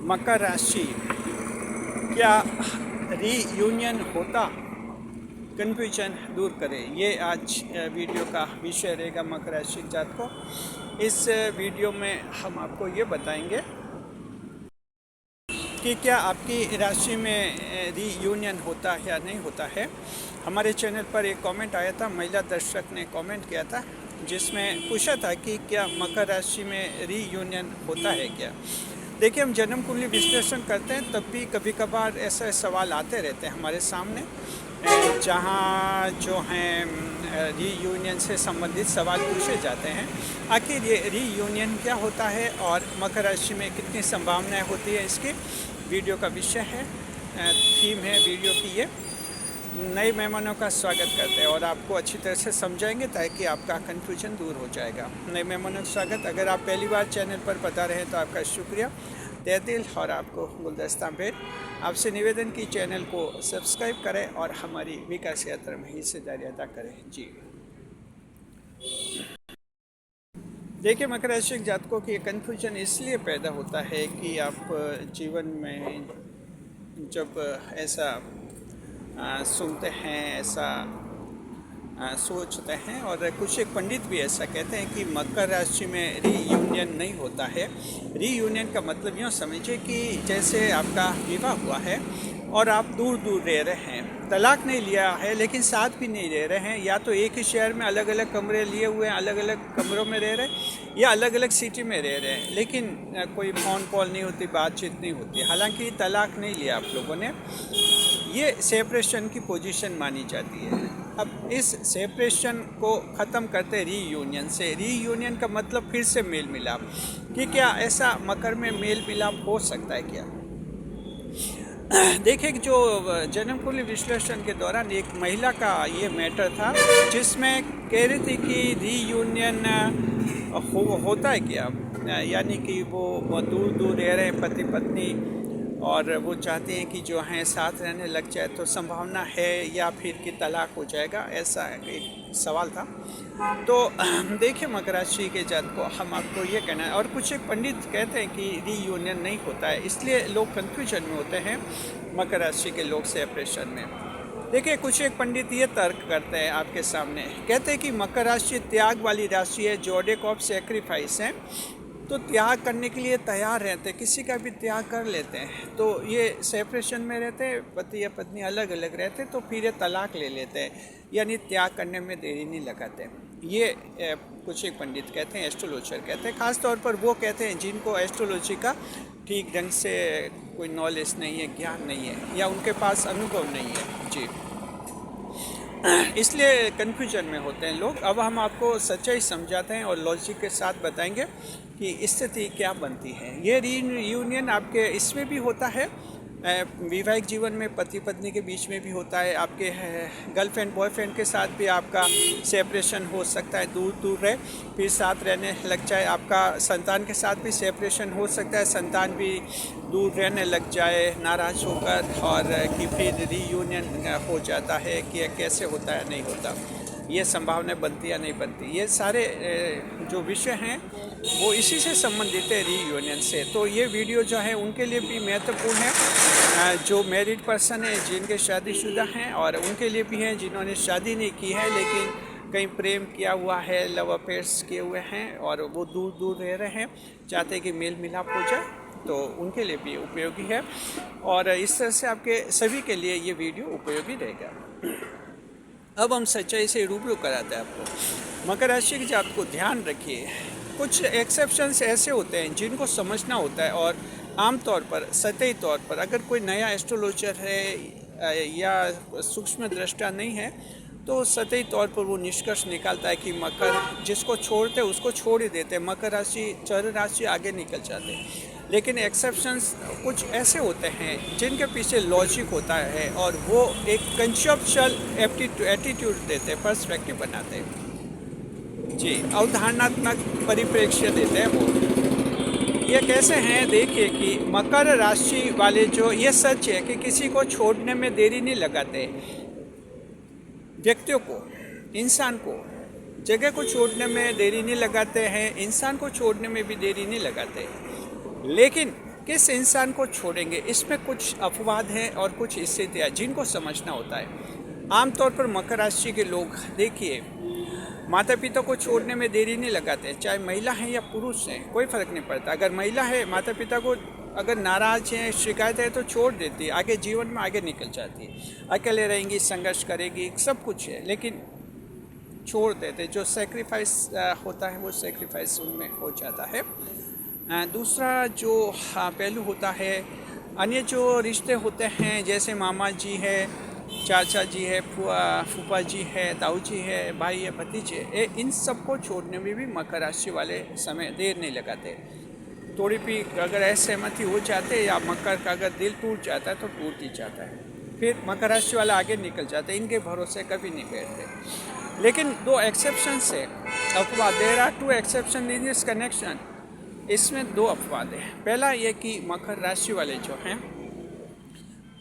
मकर राशि क्या रीयूनियन होता, कन्फ्यूजन दूर करें, ये आज वीडियो का विषय रहेगा मकर राशि जात को। इस वीडियो में हम आपको ये बताएंगे कि क्या आपकी राशि में रीयूनियन होता है या नहीं होता है। हमारे चैनल पर एक कमेंट आया था, महिला दर्शक ने कमेंट किया था जिसमें पूछा था कि क्या मकर राशि में रीयूनियन होता है क्या। देखिए, हम जन्म कुंडली विश्लेषण करते हैं तब भी कभी कभार ऐसे सवाल आते रहते हैं हमारे सामने, जहाँ जो हैं रीयूनियन से संबंधित सवाल पूछे जाते हैं। आखिर ये रीयूनियन क्या होता है और मकर राशि में कितनी संभावनाएं होती है, इसकी वीडियो का विषय है, थीम है वीडियो की। ये नए मेहमानों का स्वागत करते हैं और आपको अच्छी तरह से समझाएंगे ताकि आपका कन्फ्यूजन दूर हो जाएगा। नए मेहमानों का स्वागत। अगर आप पहली बार चैनल पर पधारे हैं तो आपका शुक्रिया तहे दिल और आपको गुलदस्ता भेंट। आपसे निवेदन की चैनल को सब्सक्राइब करें और हमारी विकास यात्रा में हिस्सेदारी अदा करें। जी देखिए, मकर राशि जातकों की कन्फ्यूजन इसलिए पैदा होता है कि आप जीवन में जब ऐसा सुनते हैं, ऐसा सोचते हैं, और कुछ एक पंडित भी ऐसा कहते हैं कि मकर राशि में रीयूनियन नहीं होता है। रीयूनियन का मतलब यूँ समझिए कि जैसे आपका विवाह हुआ है और आप दूर दूर रह रहे हैं, तलाक नहीं लिया है लेकिन साथ भी नहीं रह रहे हैं, या तो एक ही शहर में अलग अलग कमरे लिए हुए हैं, अलग अलग कमरों में रह रहे हैं, या अलग अलग सिटी में रह रहे हैं, लेकिन कोई फ़ोन कॉल नहीं होती, बातचीत नहीं होती। हालांकि तलाक नहीं लिया आप लोगों ने, ये सेपरेशन की पोजीशन मानी जाती है। अब इस सेपरेशन को ख़त्म करते रीयूनियन से। रीयूनियन का मतलब फिर से मेल मिलाप, कि क्या ऐसा मकर में मेल मिलाप हो सकता है क्या। देखिए, जो जन्म कुंडली विश्लेषण के दौरान एक महिला का ये मैटर था जिसमें कह रही थी कि रीयूनियन होता है क्या, यानी कि वो दूर दूर रह रहे हैं पति पत्नी और वो चाहते हैं कि जो हैं साथ रहने लग जाए, तो संभावना है या फिर कि तलाक हो जाएगा, ऐसा एक सवाल था। तो देखिए, मकर राशि के जातक को हम आपको ये कहना है, और कुछ एक पंडित कहते हैं कि रीयूनियन नहीं होता है, इसलिए लोग कन्फ्यूजन में होते हैं मकर राशि के लोग सेपरेशन में। देखिए, कुछ एक पंडित ये तर्क करते हैं आपके सामने, कहते हैं कि मकर राशि त्याग वाली राशि है, जोडिक ऑफ सेक्रीफाइस है, तो त्याग करने के लिए तैयार रहते हैं, किसी का भी त्याग कर लेते हैं। तो ये सेपरेशन में रहते हैं, पति या पत्नी अलग अलग रहते हैं, तो फिर ये तलाक ले लेते हैं, यानी त्याग करने में देरी नहीं लगाते। ये कुछ एक पंडित कहते हैं, एस्ट्रोलॉजर कहते हैं, ख़ास तौर पर वो कहते हैं जिनको एस्ट्रोलॉजी का ठीक ढंग से कोई नॉलेज नहीं है, ज्ञान नहीं है, या उनके पास अनुभव नहीं है। जी, इसलिए कन्फ्यूजन में होते हैं लोग। अब हम आपको सच्चाई समझाते हैं और लॉजिक के साथ बताएंगे कि स्थिति क्या बनती है। ये रीयूनियन आपके इसमें भी होता है, वैवाहिक जीवन में पति पत्नी के बीच में भी होता है, आपके गर्लफ्रेंड बॉयफ्रेंड के साथ भी आपका सेपरेशन हो सकता है, दूर दूर रहे फिर साथ रहने लग जाए। आपका संतान के साथ भी सेपरेशन हो सकता है, संतान भी दूर रहने लग जाए नाराज़ होकर, और कि फिर रीयूनियन हो जाता है कि कैसे होता है, नहीं होता, ये संभावना बनती या नहीं बनती। ये सारे जो विषय हैं वो इसी से संबंधित है, रीयूनियन से। तो ये वीडियो जो है उनके लिए भी महत्वपूर्ण है, जो मैरिड पर्सन है, जिनके शादीशुदा हैं, और उनके लिए भी हैं जिन्होंने शादी नहीं की है लेकिन कहीं प्रेम किया हुआ है, लव अफेयर्स किए हुए हैं और वो दूर दूर रह रहे हैं, चाहते हैं कि मेल मिलाप हो जाए, तो उनके लिए भी उपयोगी है। और इस तरह से आपके सभी के लिए ये वीडियो उपयोगी रहेगा। अब हम सच्चाई से रूबरू कराते हैं आपको। मकर राशि के जातक को ध्यान रखिए, कुछ एक्सेप्शंस ऐसे होते हैं जिनको समझना होता है, और आमतौर पर सतही तौर पर अगर कोई नया एस्ट्रोलॉजर है या सूक्ष्म दृष्टा नहीं है तो सतही तौर पर वो निष्कर्ष निकालता है कि मकर जिसको छोड़ते उसको छोड़ ही देते, मकर राशि चर राशि आगे निकल जाते। लेकिन एक्सेप्शंस कुछ ऐसे होते हैं जिनके पीछे लॉजिक होता है और वो एक कंसेप्चुअल एटीट्यूड देते हैं, पर्सपेक्टिव बनाते हैं। जी, अवधारणात्मक परिप्रेक्ष्य देते हैं वो। ये कैसे हैं, देखिए कि मकर राशि वाले जो, ये सच है कि किसी को छोड़ने में देरी नहीं लगाते, व्यक्तियों को, इंसान को, जगह को छोड़ने में देरी नहीं लगाते हैं, इंसान को छोड़ने में भी देरी नहीं लगाते। लेकिन किस इंसान को छोड़ेंगे, इसमें कुछ अपवाद हैं और कुछ स्थितियाँ जिनको समझना होता है। आमतौर पर मकर राशि के लोग देखिए, माता पिता को छोड़ने में देरी नहीं लगाते, चाहे महिला हैं या पुरुष हैं, कोई फ़र्क नहीं पड़ता। अगर महिला है, माता पिता को अगर नाराज़ हैं, शिकायत है तो छोड़ देती है, आगे जीवन में आगे निकल जाती है। अकेले रहेंगी, संघर्ष करेगी, सब कुछ है, लेकिन छोड़ देते। जो सेक्रीफाइस होता है वो सेक्रीफाइस उनमें हो जाता है। दूसरा जो पहलू होता है, अन्य जो रिश्ते होते हैं, जैसे मामा जी है, चाचा जी है, फूफा जी है, ताऊ जी है, भाई है, भतीजे, इन सबको छोड़ने में भी मकर राशि वाले समय देर नहीं लगाते। थोड़ी भी अगर असहमति हो जाते या मकर का अगर दिल टूट जाता है तो टूट ही जाता है, फिर मकर राशि वाला आगे निकल जाते हैं, इनके भरोसे कभी नहीं बैठते। लेकिन दो एक्सेप्शंस है, अपवाद। There are two exception in this connection. इसमें दो अपवाद है। पहला ये कि मकर राशि वाले जो हैं,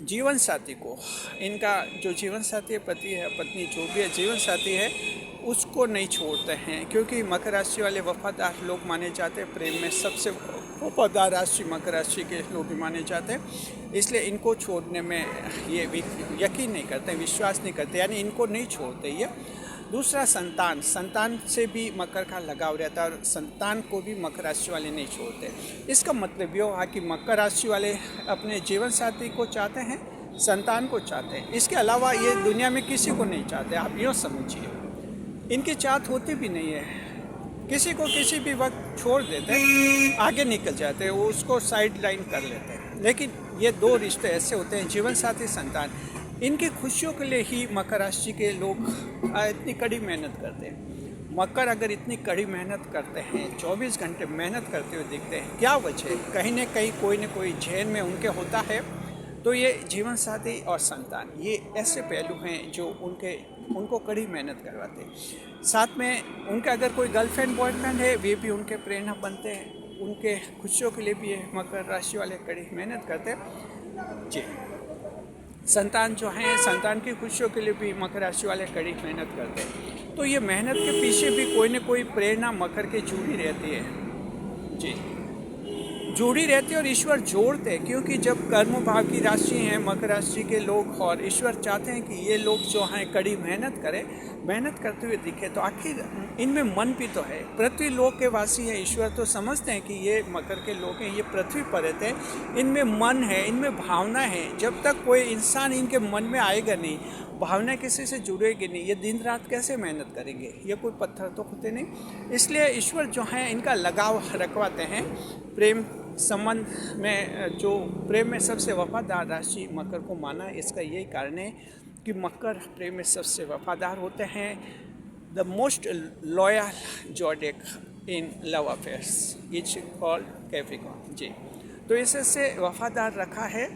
जीवन साथी को, इनका जो जीवन साथी है, पति है, पत्नी, जो भी है जीवन साथी है, उसको नहीं छोड़ते हैं, क्योंकि मकर राशि वाले वफादार लोग माने जाते हैं। प्रेम में सबसे वफादार राशि मकर राशि के लोग माने जाते हैं, इसलिए इनको छोड़ने में ये यकीन नहीं करते, विश्वास नहीं करते, यानी इनको नहीं छोड़ते ये। दूसरा संतान से भी मकर का लगाव रहता है और संतान को भी मकर राशि वाले नहीं छोड़ते। इसका मतलब ये हुआ कि मकर राशि वाले अपने जीवन साथी को चाहते हैं, संतान को चाहते हैं, इसके अलावा ये दुनिया में किसी को नहीं चाहते। आप यूँ समझिए, इनकी चाहत होती भी नहीं है, किसी को किसी भी वक्त छोड़ देते हैं, आगे निकल जाते हैं, वो उसको साइड लाइन कर लेते हैं। लेकिन ये दो रिश्ते ऐसे होते हैं, जीवन साथी, संतान, इनकी खुशियों के लिए ही मकर राशि के लोग इतनी कड़ी मेहनत करते हैं। मकर अगर इतनी कड़ी मेहनत करते हैं, 24 घंटे मेहनत करते हुए दिखते हैं, क्या वजह है? कहीं न कहीं कोई न कोई जहन में उनके होता है। तो ये जीवन साथी और संतान, ये ऐसे पहलू हैं जो उनको कड़ी मेहनत करवाते हैं। साथ में उनका अगर कोई गर्लफ्रेंड बॉयफ्रेंड है, वे भी उनके प्रेरणा बनते हैं, उनके खुशियों के लिए भी ये मकर राशि वाले कड़ी मेहनत करते हैं जी। संतान जो हैं, संतान की खुशियों के लिए भी मकर राशि वाले कड़ी मेहनत करते हैं। तो ये मेहनत के पीछे भी कोई न कोई प्रेरणा मकर के जुड़ी रहती है जी, जुड़ी रहती है और ईश्वर जोड़ते हैं, क्योंकि जब कर्म भाव की राशि हैं मकर राशि के लोग और ईश्वर चाहते हैं कि ये लोग जो हैं कड़ी मेहनत करें, मेहनत करते हुए दिखे, तो आखिर इनमें मन भी तो है। पृथ्वी लोक के वासी हैं, ईश्वर तो समझते हैं कि ये मकर के लोग हैं, ये पृथ्वी पर रहते हैं, इनमें मन है, इनमें भावना है। जब तक कोई इंसान इनके मन में आएगा नहीं, भावना किसी से जुड़ेगी नहीं, ये दिन रात कैसे मेहनत करेंगे? ये कोई पत्थर तो होते नहीं। इसलिए ईश्वर जो हैं इनका लगाव रखवाते हैं। प्रेम संबंध में, जो प्रेम में सबसे वफादार राशि मकर को माना, इसका यही कारण है कि मकर प्रेम में सबसे वफादार होते हैं। The most loyal zodiac in love affairs is called Capricorn ji. तो इससे वफादार रखा है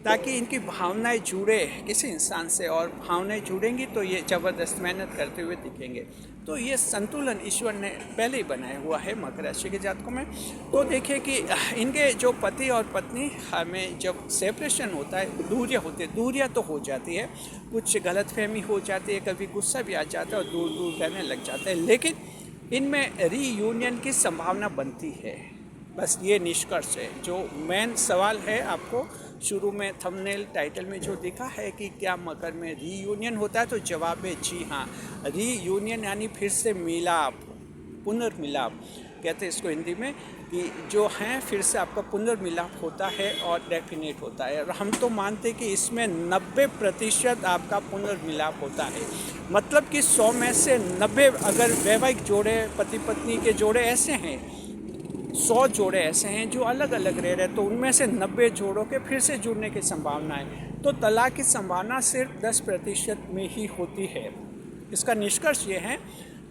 ताकि इनकी भावनाएं जुड़े किसी इंसान से, और भावनाएं जुड़ेंगी तो ये ज़बरदस्त मेहनत करते हुए दिखेंगे। तो ये संतुलन ईश्वर ने पहले ही बनाया हुआ है मकर राशि के जातकों में। तो देखिए कि इनके जो पति और पत्नी में जब सेपरेशन होता है, दूरियां होती है, दूरियां तो हो जाती है, कुछ गलतफहमी हो जाती है, कभी गुस्सा भी आ जाता है और दूर दूर रहने लग जाता है, लेकिन इनमें रीयूनियन की संभावना बनती है। बस ये निष्कर्ष है। जो मेन सवाल है, आपको शुरू में थंबनेल टाइटल में जो दिखा है कि क्या मकर में रीयूनियन होता है, तो जवाब है जी हाँ। रीयूनियन यानी फिर से मिलाप, पुनर्मिलाप कहते हैं इसको हिंदी में, कि जो हैं फिर से आपका पुनर्मिलाप होता है और डेफिनेट होता है। और हम तो मानते हैं कि इसमें 90% आपका पुनर्मिलाप होता है। मतलब कि 100 में से 90 अगर वैवाहिक जोड़े, पति पत्नी के जोड़े ऐसे हैं, 100 जोड़े ऐसे हैं जो अलग अलग रह रहे, तो उनमें से 90 जोड़ों के फिर से जुड़ने की संभावना है। तो तलाक की संभावना सिर्फ 10% में ही होती है। इसका निष्कर्ष ये है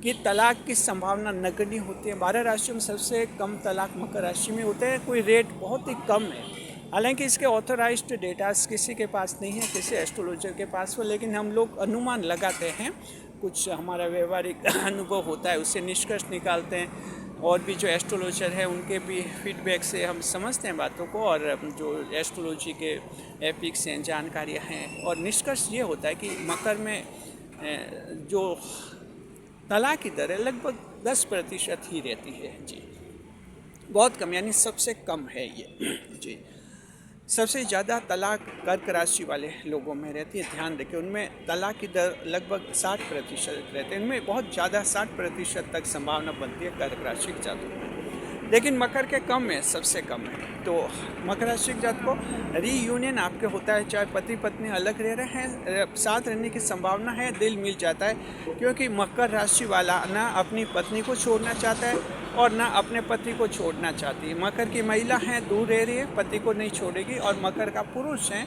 कि तलाक की संभावना नगण्य होती है। 12 राशियों में सबसे कम तलाक मकर राशि में होते हैं, कोई रेट बहुत ही कम है। हालांकि इसके ऑथोराइज्ड डेटास किसी के पास नहीं है, किसी एस्ट्रोलॉजर के पास हो, लेकिन हम लोग अनुमान लगाते हैं, कुछ हमारा व्यवहारिक अनुभव होता है, उससे निष्कर्ष निकालते हैं, और भी जो एस्ट्रोलॉजर है उनके भी फीडबैक से हम समझते हैं बातों को, और जो एस्ट्रोलॉजी के एपिक्स हैं, जानकारियाँ हैं, और निष्कर्ष ये होता है कि मकर में जो तलाक की दर है लगभग 10% ही रहती है जी। बहुत कम, यानी सबसे कम है ये। जी, सबसे ज़्यादा तलाक कर्क राशि वाले लोगों में रहती है। ध्यान रखें, उनमें तलाक की दर लगभग 60% रहती है। इनमें बहुत ज़्यादा 60% तक संभावना बनती है कर्क राशि के जातकों में। लेकिन मकर के कम है, सबसे कम है। तो मकर राशि के जात को रीयूनियन आपके होता है, चाहे पति पत्नी अलग रह रहे हैं, साथ रहने की संभावना है, दिल मिल जाता है। क्योंकि मकर राशि वाला ना अपनी पत्नी को छोड़ना चाहता है और ना अपने पति को छोड़ना चाहती है। मकर की महिला है, दूर रह रही है, पति को नहीं छोड़ेगी। और मकर का पुरुष है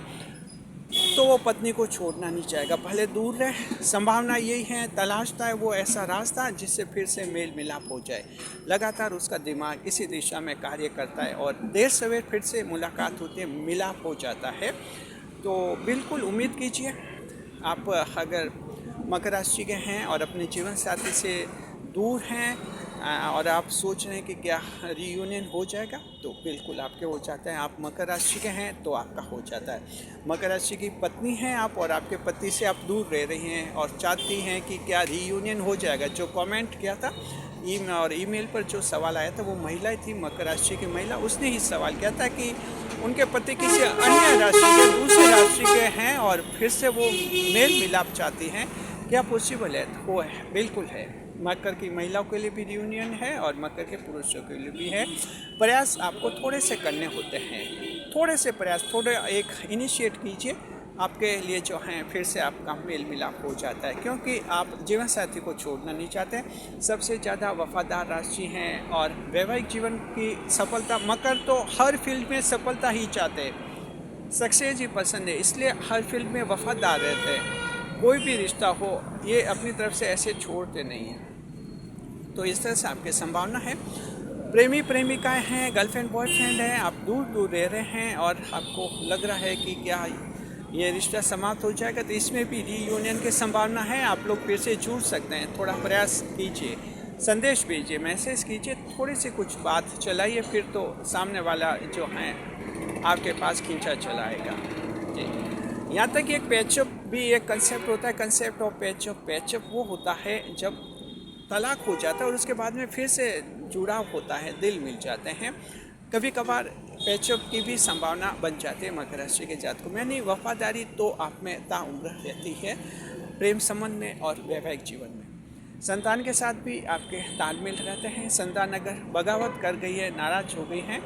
तो वो पत्नी को छोड़ना नहीं चाहेगा, भले दूर रहे। संभावना यही है, तलाशता है वो ऐसा रास्ता जिससे फिर से मेल मिलाप हो जाए। लगातार उसका दिमाग इसी दिशा में कार्य करता है और देर सवेर फिर से मुलाकात होती है, मिलाप हो जाता है। तो बिल्कुल उम्मीद कीजिए, आप अगर मकर राशि के हैं और अपने जीवन साथी से दूर हैं और आप सोच रहे हैं कि क्या रीयूनियन हो जाएगा, तो बिल्कुल आपके हो जाता है। आप मकर राशि के हैं तो आपका हो जाता है। मकर राशि की पत्नी हैं आप और आपके पति से आप दूर रह रही हैं और चाहती हैं कि क्या रीयूनियन हो जाएगा। जो कमेंट किया था ईमेल पर जो सवाल आया था वो महिला थी, मकर राशि की महिला, उसने ही सवाल किया था कि उनके पति किसी अन्य राशि के, दूसरी राशि के हैं और फिर से वो मेल मिलाप चाहती हैं, क्या पॉसिबल है? वो है, बिल्कुल है। मकर की महिलाओं के लिए भी रियूनियन है और मकर के पुरुषों के लिए भी है। प्रयास आपको थोड़े से करने होते हैं, थोड़े से प्रयास, थोड़े एक इनिशिएट कीजिए, आपके लिए जो हैं फिर से आपका मेल मिलाप हो जाता है। क्योंकि आप जीवन साथी को छोड़ना नहीं चाहते। सबसे ज़्यादा वफादार राशि हैं और वैवाहिक जीवन की सफलता, मकर तो हर फील्ड में सफलता ही चाहते हैं, सक्सेस ही पसंद है, इसलिए हर फील्ड में वफादार रहते हैं। कोई भी रिश्ता हो ये अपनी तरफ से ऐसे छोड़ते नहीं हैं। तो इस तरह से आपकी संभावना है। प्रेमी प्रेमिकाएं हैं, गर्लफ्रेंड बॉयफ्रेंड हैं, आप दूर दूर रह रहे हैं और आपको लग रहा है कि क्या ये रिश्ता समाप्त हो जाएगा, तो इसमें भी रीयूनियन की संभावना है। आप लोग फिर से जुड़ सकते हैं। थोड़ा प्रयास कीजिए, संदेश भेजिए, मैसेज कीजिए, थोड़ी सी कुछ बात चलाइए, फिर तो सामने वाला जो है आपके पास खींचा चलाएगा। जी, यहाँ तक कि एक पैचअप भी एक कंसेप्ट होता है, कंसेप्ट ऑफ पैचअप। पैचअप वो होता है जब तलाक हो जाता है और उसके बाद में फिर से जुड़ाव होता है, दिल मिल जाते हैं। कभी कभार पैचअप की भी संभावना बन जाती है मकर राशि के जातकों में। यानी वफादारी तो आप में ताउम्र रहती है, प्रेम संबंध में और वैवाहिक जीवन में। संतान के साथ भी आपके तालमेल रहते हैं। संतान अगर बगावत कर गई है, नाराज हो गई हैं,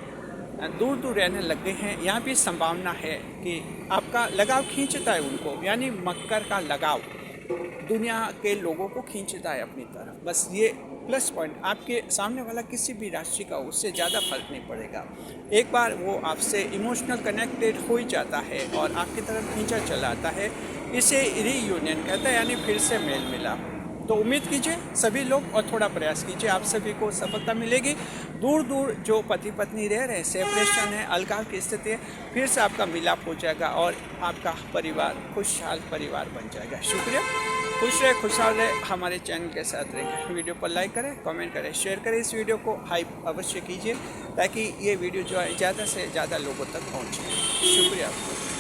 दूर दूर रहने लग गए हैं, यहाँ भी संभावना है कि आपका लगाव खींचता है उनको। यानी मकर का लगाव दुनिया के लोगों को खींचता है अपनी तरफ। बस ये प्लस पॉइंट, आपके सामने वाला किसी भी राशि का उससे ज़्यादा फर्क नहीं पड़ेगा। एक बार वो आपसे इमोशनल कनेक्टेड हो ही जाता है और आपकी तरफ खींचा चला आता है। इसे रीयूनियन कहता है, यानी फिर से मेल मिला। तो उम्मीद कीजिए सभी लोग और थोड़ा प्रयास कीजिए, आप सभी को सफलता मिलेगी। दूर दूर जो पति पत्नी रह रहे हैं, सेपरेशन है, अलगाव की स्थिति है, फिर से आपका मिलाप हो जाएगा और आपका परिवार खुशहाल परिवार बन जाएगा। शुक्रिया, खुश रहे, खुशहाल रहे, हमारे चैनल के साथ रहेंगे। वीडियो पर लाइक करें, कमेंट करें, शेयर करें, इस वीडियो को हाइप अवश्य कीजिए ताकि ये वीडियो जो है ज़्यादा से ज़्यादा लोगों तक पहुँचे। शुक्रिया आपको।